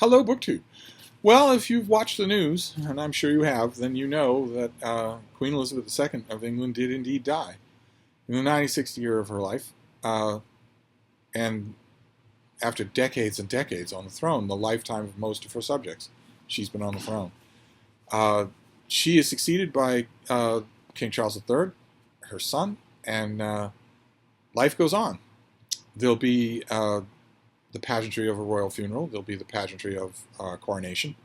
Hello, BookTube. Well, if you've watched the news, and I'm sure you have, then you know that Queen Elizabeth II of England did indeed die in the 96th year of her life. And after decades and decades on the throne, the lifetime of most of her subjects, she's been on the throne. She is succeeded by King Charles III, her son, and life goes on. There'll be the pageantry of a royal funeral. There'll be the pageantry of coronation.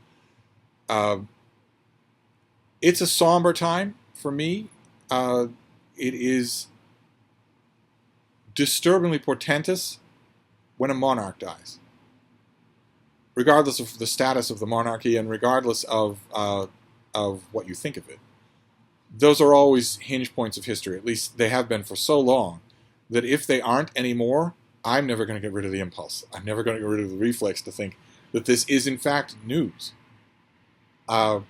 It's a somber time for me. It is disturbingly portentous when a monarch dies, regardless of the status of the monarchy and regardless of what you think of it. Those are always hinge points of history. At least they have been for so long that if they aren't anymore, I'm never going to get rid of the impulse. I'm never going to get rid of the reflex to think that this is in fact news. And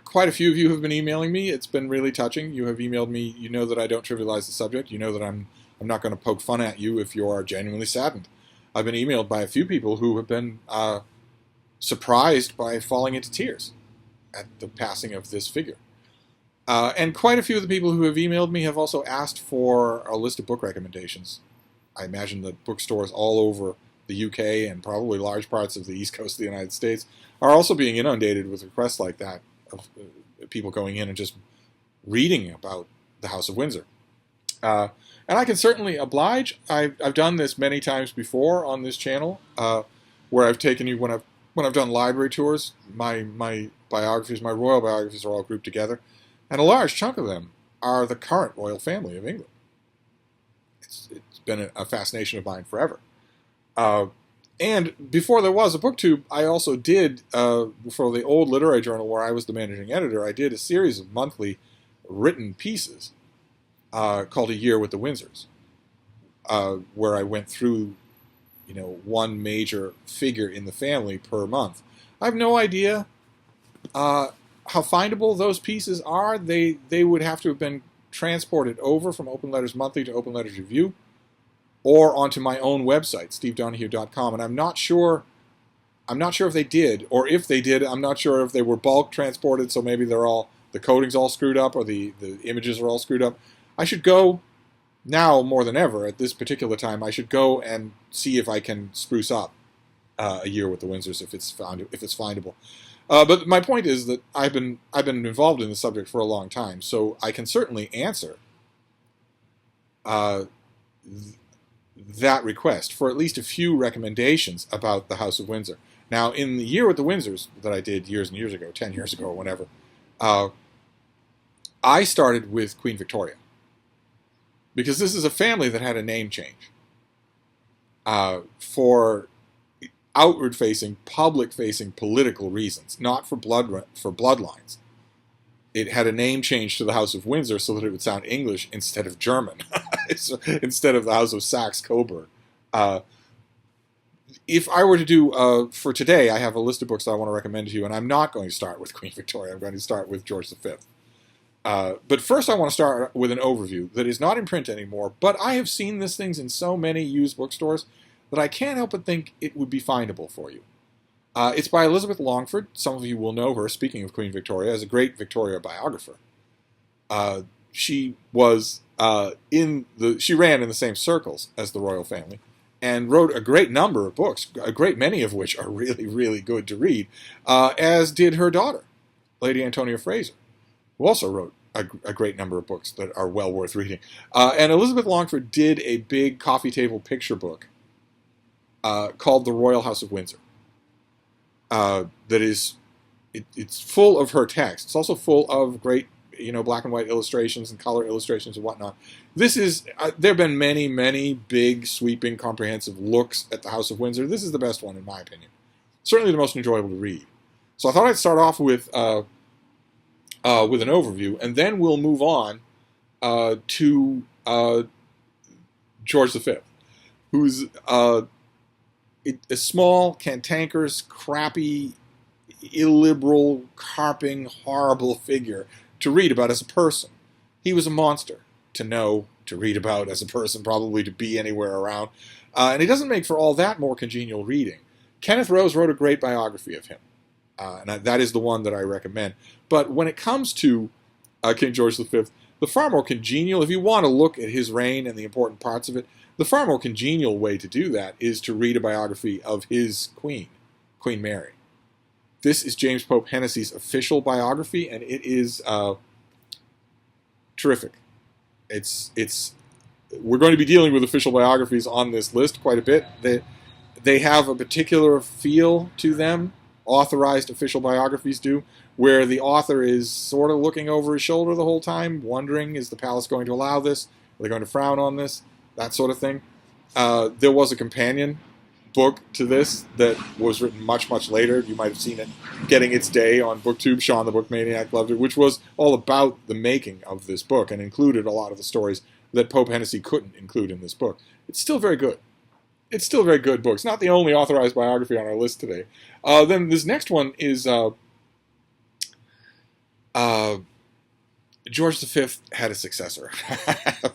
quite a few of you have been emailing me. It's been really touching. You have emailed me. You know that I don't trivialize the subject. You know that I'm not going to poke fun at you if you are genuinely saddened. I've been emailed by a few people who have been surprised by falling into tears at the passing of this figure. And quite a few of the people who have emailed me have also asked for a list of book recommendations. I imagine that bookstores all over the UK and probably large parts of the East Coast of the United States are also being inundated with requests like that of people going in and just reading about the House of Windsor. And I can certainly oblige. I've done this many times before on this channel, where I've taken you when I've done library tours. My biographies, my royal biographies, are all grouped together, and a large chunk of them are the current royal family of England. It's been a fascination of mine forever. And before there was a BookTube, I also did, for the old literary journal where I was the managing editor, I did a series of monthly written pieces called A Year with the Windsors, where I went through, one major figure in the family per month. I have no idea how findable those pieces are. They would have to have been transported over from Open Letters Monthly to Open Letters Review, or onto my own website, stevedonoghue.com, and I'm not sure if they did, or if they did, I'm not sure if they were bulk transported, so maybe the coding's all screwed up, or the images are all screwed up. I should go, now more than ever, at this particular time, I should go and see if I can spruce up A Year with the Windsors if it's findable. But my point is that I've been involved in the subject for a long time, so I can certainly answer that request for at least a few recommendations about the House of Windsor. Now, in the Year with the Windsors that I did years and years ago, 10 years ago or whenever, I started with Queen Victoria, because this is a family that had a name change for outward-facing, public-facing political reasons, not for bloodlines. It had a name change to the House of Windsor so that it would sound English instead of German, instead of the House of Saxe-Coburg. If I were to do, for today, I have a list of books that I want to recommend to you, and I'm not going to start with Queen Victoria. I'm going to start with George V. But first I want to start with an overview that is not in print anymore, but I have seen these things in so many used bookstores that I can't help but think it would be findable for you. It's by Elizabeth Longford. Some of you will know her, speaking of Queen Victoria, as a great Victoria biographer. She was she ran in the same circles as the royal family, and wrote a great number of books, a great many of which are really, really good to read, as did her daughter, Lady Antonia Fraser, who also wrote a great number of books that are well worth reading. And Elizabeth Longford did a big coffee table picture book called The Royal House of Windsor. It's full of her text. It's also full of great, black and white illustrations and color illustrations and whatnot. This is, there have been many, many big, sweeping, comprehensive looks at the House of Windsor. This is the best one, in my opinion. Certainly the most enjoyable to read. So I thought I'd start off with an overview, and then we'll move on to George V, who's a small, cantankerous, crappy, illiberal, carping, horrible figure to read about as a person. He was a monster to to read about as a person, probably to be anywhere around. And it doesn't make for all that more congenial reading. Kenneth Rose wrote a great biography of him, and that is the one that I recommend. But when it comes to King George V, the far more congenial, if you want to look at his reign and the important parts of it, the far more congenial way to do that is to read a biography of his queen, Queen Mary. This is James Pope Hennessy's official biography, and it is terrific. We're going to be dealing with official biographies on this list quite a bit. They have a particular feel to them, authorized official biographies do, where the author is sort of looking over his shoulder the whole time, wondering, is the palace going to allow this? Are they going to frown on this? That sort of thing. There was a companion book to this that was written much, much later. You might have seen it getting its day on BookTube. Sean the Book Maniac loved it, which was all about the making of this book and included a lot of the stories that Pope Hennessy couldn't include in this book. It's still very good. It's still a very good book. It's not the only authorized biography on our list today. Then this next one is George V had a successor.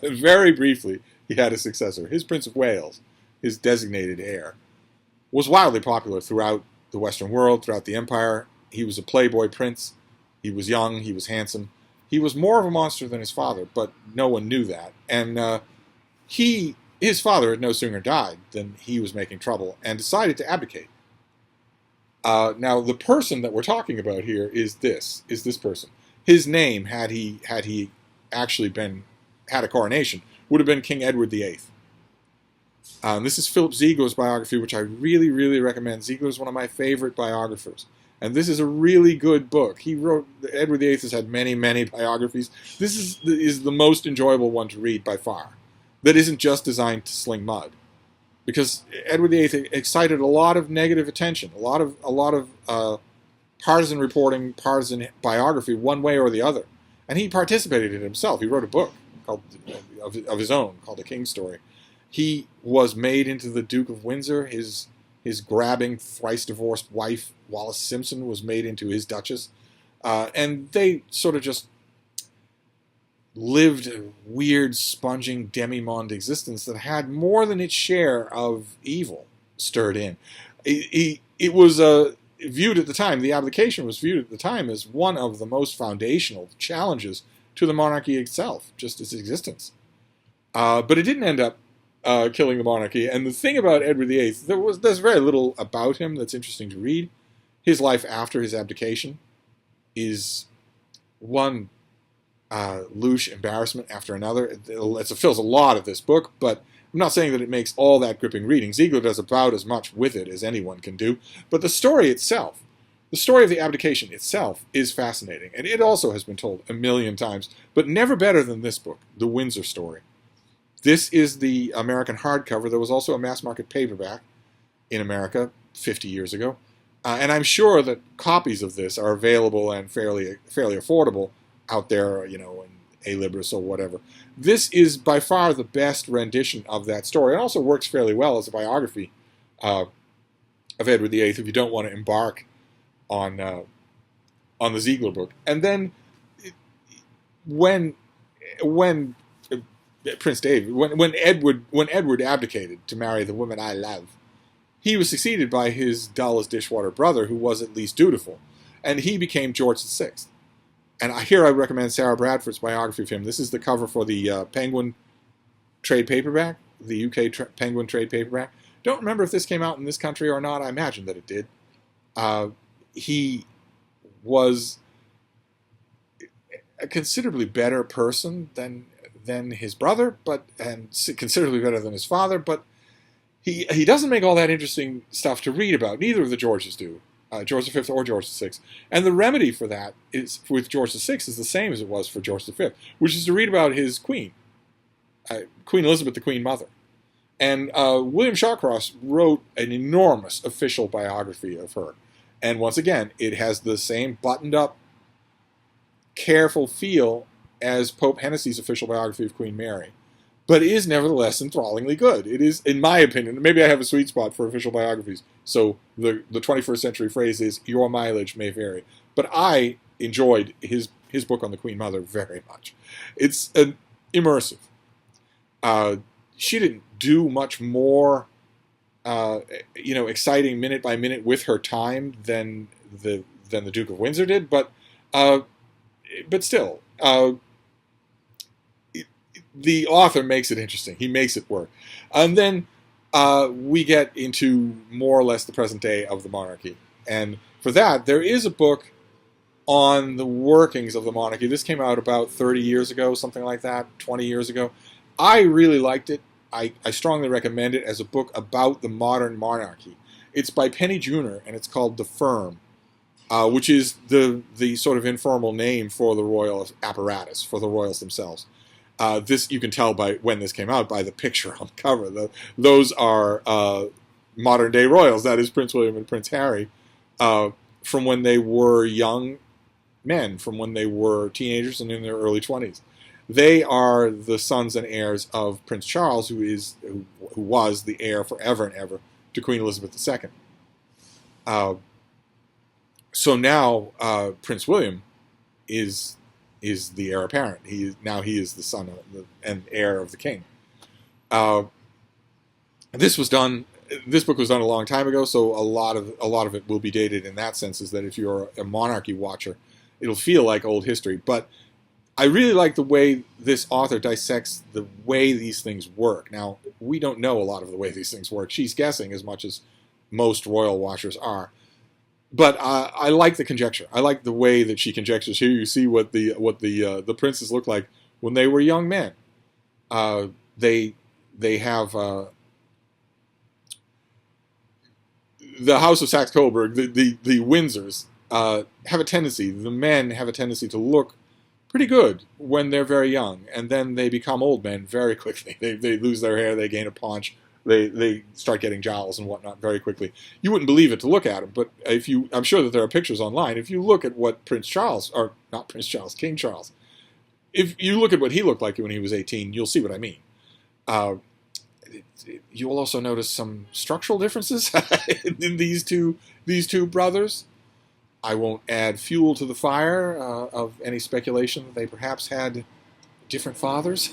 Very briefly, he had a successor. His Prince of Wales, his designated heir, was wildly popular throughout the Western world, throughout the empire. He was a playboy prince. He was young. He was handsome. He was more of a monster than his father, but no one knew that. And his father had no sooner died than he was making trouble and decided to abdicate. Now, the person that we're talking about here is this person. His name, had he actually had a coronation, would have been King Edward VIII. This is Philip Ziegler's biography, which I really, really recommend. Ziegler is one of my favorite biographers. And this is a really good book. Edward VIII has had many, many biographies. This is the most enjoyable one to read by far. That isn't just designed to sling mud. Because Edward VIII excited a lot of negative attention, a lot of partisan reporting, partisan biography, one way or the other. And he participated in it himself. He wrote a book of his own called The King's Story. He was made into the Duke of Windsor. His grabbing, thrice-divorced wife, Wallis Simpson, was made into his Duchess. And they sort of just lived a weird, sponging demimonde existence that had more than its share of evil stirred in. It was viewed at the time, the abdication was viewed at the time as one of the most foundational challenges to the monarchy itself, just its existence. But it didn't end up killing the monarchy. And the thing about Edward VIII, there's very little about him that's interesting to read. His life after his abdication is one louche embarrassment after another. It fills a lot of this book, but I'm not saying that it makes all that gripping reading. Ziegler does about as much with it as anyone can do. But the story itself, the story of the abdication itself, is fascinating. And it also has been told a million times, but never better than this book, The Windsor Story. This is the American hardcover. There was also a mass market paperback in America 50 years ago. And I'm sure that copies of this are available and fairly affordable out there, in A-Libris or whatever. This is by far the best rendition of that story. It also works fairly well as a biography of Edward VIII if you don't want to embark on the Ziegler book. And then when Prince David, when Edward abdicated to marry the woman I love, he was succeeded by his dull-as-dishwater brother, who was at least dutiful, and he became George VI. And here I recommend Sarah Bradford's biography of him. This is the cover for the Penguin trade paperback, the UK Penguin trade paperback. Don't remember if this came out in this country or not. I imagine that it did. He was a considerably better person than his brother, and considerably better than his father, but he doesn't make all that interesting stuff to read about. Neither of the Georges do. George V or George VI. And the remedy for that is with George VI is the same as it was for George V, which is to read about his queen, Queen Elizabeth, the Queen Mother. And William Shawcross wrote an enormous official biography of her. And once again, it has the same buttoned-up, careful feel as Pope Hennessy's official biography of Queen Mary, but it is nevertheless enthrallingly good. It is, in my opinion, maybe I have a sweet spot for official biographies, so the 21st century phrase is, your mileage may vary. But I enjoyed his book on the Queen Mother very much. It's immersive. She didn't do much more, exciting minute by minute with her time than the Duke of Windsor did, but still, the author makes it interesting. He makes it work. And then we get into more or less the present day of the monarchy. And for that, there is a book on the workings of the monarchy. This came out about 30 years ago, something like that, 20 years ago. I really liked it. I strongly recommend it as a book about the modern monarchy. It's by Penny Junor, and it's called The Firm, which is the sort of informal name for the royal apparatus, for the royals themselves. This you can tell by when this came out by the picture on the cover. Those are modern day royals. That is Prince William and Prince Harry, from when they were young men, from when they were teenagers and in their early 20s. They are the sons and heirs of Prince Charles, who was the heir forever and ever to Queen Elizabeth II. So now Prince William is the heir apparent. He is the son and heir of the king. This book was done a long time ago, so a lot of it will be dated in that sense. Is that if you're a monarchy watcher, it'll feel like old history. But I really like the way this author dissects the way these things work. Now, we don't know a lot of the way these things work. She's guessing as much as most royal watchers are. But I like the conjecture. I like the way that she conjectures. Here you see what the princes look like when they were young men. They have the House of Saxe-Coburg, the Windsors have a tendency. The men have a tendency to look pretty good when they're very young, and then they become old men very quickly. They lose their hair, they gain a paunch, they start getting jowls and whatnot very quickly. You wouldn't believe it to look at them, but I'm sure that there are pictures online. If you look at what King Charles, if you look at what he looked like when he was 18, you'll see what I mean. You'll also notice some structural differences in these two brothers. I won't add fuel to the fire of any speculation that they perhaps had different fathers.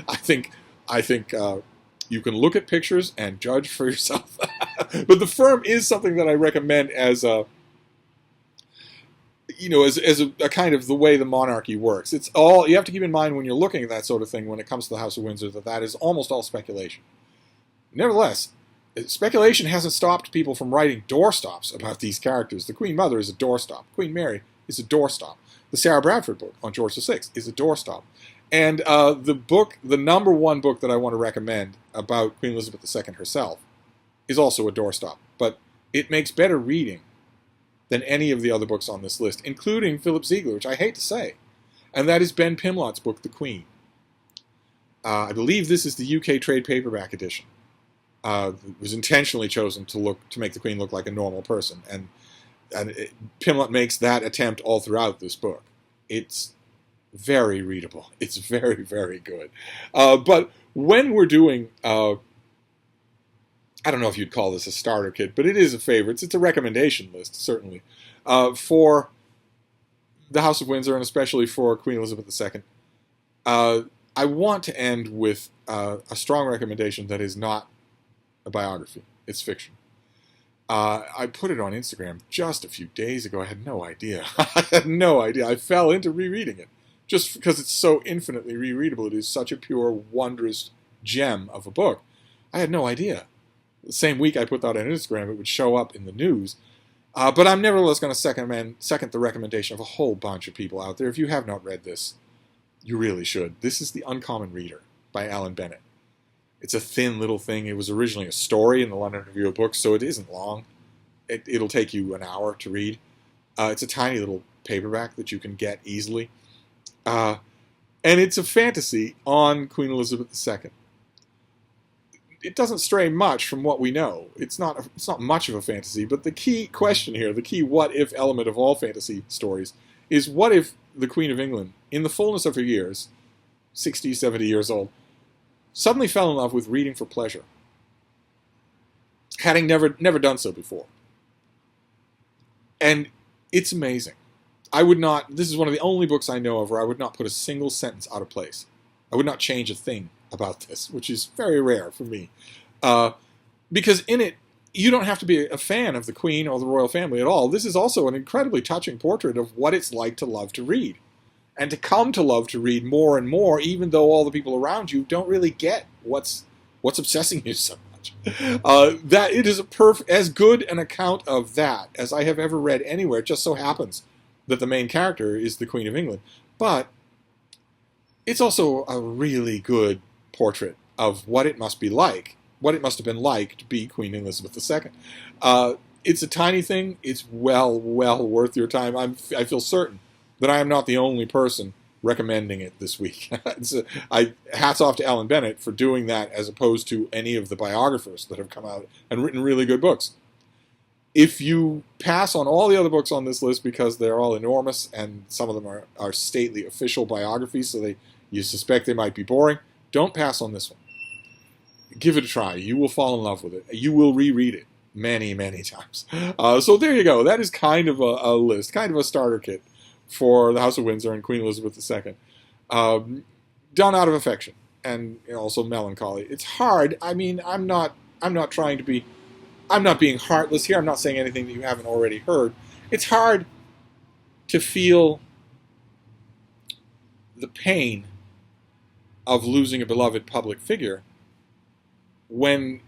I think you can look at pictures and judge for yourself. But The Firm is something that I recommend as a kind of the way the monarchy works. It's all you have to keep in mind when you're looking at that sort of thing when it comes to the House of Windsor, that is almost all speculation. Nevertheless, speculation hasn't stopped people from writing doorstops about these characters. The Queen Mother is a doorstop. Queen Mary is a doorstop. The Sarah Bradford book on George VI is a doorstop. And the number one book that I want to recommend about Queen Elizabeth II herself is also a doorstop. But it makes better reading than any of the other books on this list, including Philip Ziegler, which I hate to say. And that is Ben Pimlott's book, The Queen. I believe this is the UK trade paperback edition. It was intentionally chosen to make the Queen look like a normal person, and Pimlott makes that attempt all throughout this book. It's very readable. It's very, very good. But when we're doing, I don't know if you'd call this a starter kit, but it is a favorite. It's a recommendation list, certainly, for the House of Windsor and especially for Queen Elizabeth II. I want to end with a strong recommendation that is not a biography. It's fiction. I put it on Instagram just a few days ago. I had no idea. I had no idea. I fell into rereading it just because it's so infinitely rereadable. It is such a pure, wondrous gem of a book. I had no idea. The same week I put that on Instagram, it would show up in the news. But I'm nevertheless going to second the recommendation of a whole bunch of people out there. If you have not read this, you really should. This is The Uncommon Reader by Alan Bennett. It's a thin little thing. It was originally a story in the London Review of Books, so it isn't long. It'll take you an hour to read. It's a tiny little paperback that you can get easily. And it's a fantasy on Queen Elizabeth II. It doesn't stray much from what we know. It's not much of a fantasy, but the key question here, the key what-if element of all fantasy stories, is what if the Queen of England, in the fullness of her years, 60, 70 years old, suddenly fell in love with reading for pleasure, having never done so before. And it's amazing. This is one of the only books I know of where I would not put a single sentence out of place. I would not change a thing about this, which is very rare for me. Because in it, you don't have to be a fan of the Queen or the royal family at all. This is also an incredibly touching portrait of what it's like to love to read. And to come to love to read more and more, even though all the people around you don't really get what's obsessing you so much. That it is as good an account of that as I have ever read anywhere. It just so happens that the main character is the Queen of England. But it's also a really good portrait of what it must be like, what it must have been like to be Queen Elizabeth II. It's a tiny thing. It's well worth your time. I feel certain that I am not the only person recommending it this week. Hats off to Ellen Bennett for doing that as opposed to any of the biographers that have come out and written really good books. If you pass on all the other books on this list because they're all enormous and some of them are stately official biographies, so you suspect they might be boring, don't pass on this one. Give it a try. You will fall in love with it. You will reread it many times. So there you go. That is kind of a list, kind of a starter kit for the House of Windsor and Queen Elizabeth II, done out of affection and also melancholy. It's hard. I mean, I'm not being heartless here. I'm not saying anything that you haven't already heard. It's hard to feel the pain of losing a beloved public figure when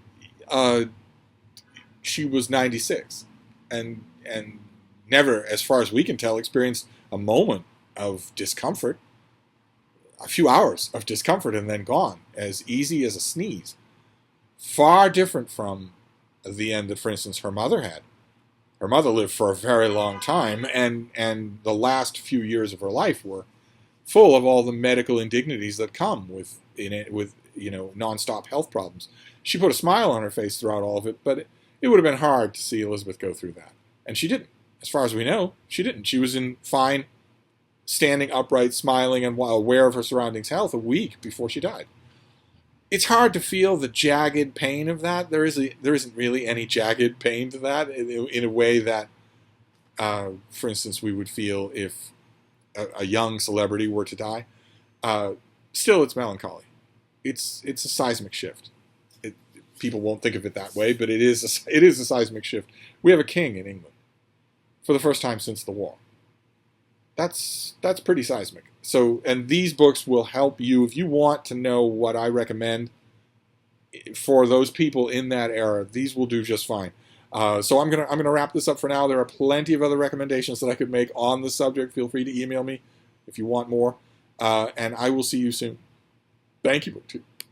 she was 96 and never, as far as we can tell, experienced a moment of discomfort, a few hours of discomfort, and then gone, as easy as a sneeze. Far different from the end that, for instance, her mother had. Her mother lived for a very long time, and the last few years of her life were full of all the medical indignities that come with nonstop health problems. She put a smile on her face throughout all of it, but it would have been hard to see Elizabeth go through that. And she didn't. As far as we know, she didn't. She was in fine, standing upright, smiling, and aware of her surroundings' health a week before she died. It's hard to feel the jagged pain of that. There isn't really any jagged pain to that in a way that, for instance, we would feel if a young celebrity were to die. Still, it's melancholy. It's a seismic shift. People won't think of it that way, but it is a seismic shift. We have a king in England for the first time since the war. That's pretty seismic. So, and these books will help you if you want to know what I recommend for those people in that era. These will do just fine. So I'm gonna wrap this up for now. There are plenty of other recommendations that I could make on the subject. Feel free to email me if you want more, and I will see you soon. Thank you.